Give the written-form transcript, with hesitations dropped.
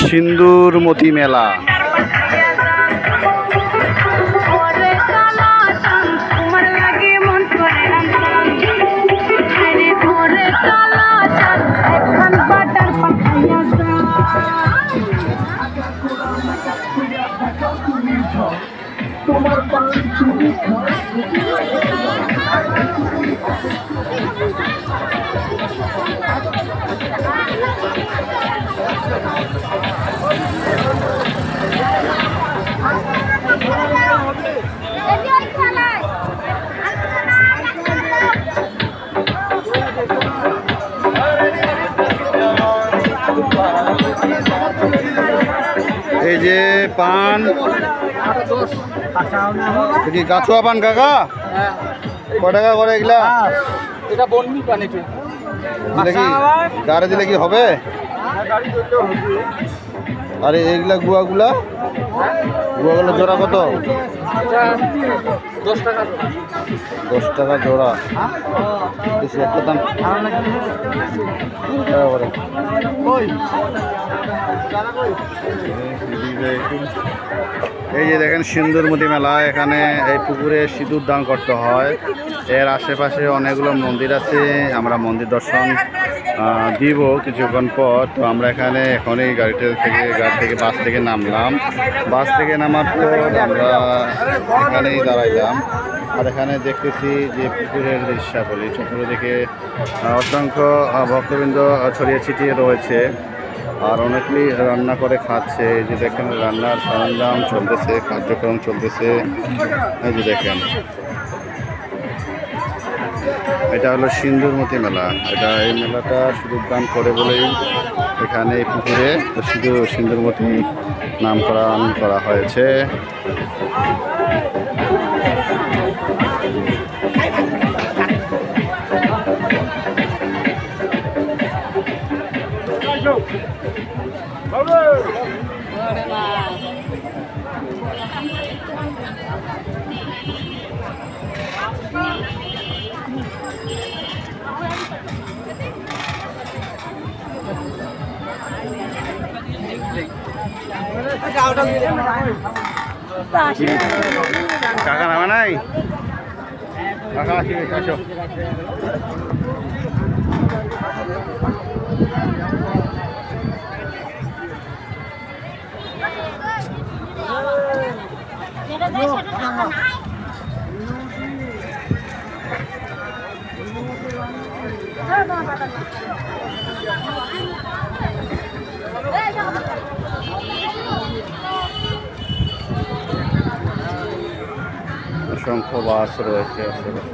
সিন্দুরমতি মেলা। এই যে পান, কি গাছুয়া পান কাকা, কয় টাকা করে এগুলা? এটা বন্নি পান, এটা কি গাড়ি দিলে কি হবে? আর এইগুলা গুয়াগুলা, গুয়াগুলো জোড়া কত? 10 টাকা। 10 টাকা জোড়া। বেশি একটা দাম করে। এই যে দেখেন সিন্দুরমতি মেলা। এখানে এই পুকুরে সিঁদুর দান করতে হয়। এর আশেপাশে অনেকগুলো মন্দির আছে, আমরা মন্দির দর্শন দিব কিছুক্ষণ পর। তো আমরা এখানে এখনই গাড়ি থেকে বাস থেকে নামলাম। বাস থেকে নামার পর আমরা এখানেই দাঁড়াইলাম। আর এখানে দেখতেছি যে পুকুরের দৃশ্যাবলী, চতুর্দিকে অসংখ্য ভক্তবৃন্দ ছড়িয়ে ছিটিয়ে রয়েছে। আর অনেকেই রান্না করে খাচ্ছে। এই যে দেখেন রান্নার সরঞ্জাম চলতেছে, কার্যক্রম চলতেছে। এই যে দেখেন, এটা হলো সিন্দুরমতি মেলা। এই মেলাটা সিঁদুর দান করে বলেই এখানে এই পুকুরে সিন্দুরমতি নামকরণ করা হয়েছে। কাকা নামে নাই, কাকা আসো। অসংখ্য বাস রয়েছে আশেপাশে।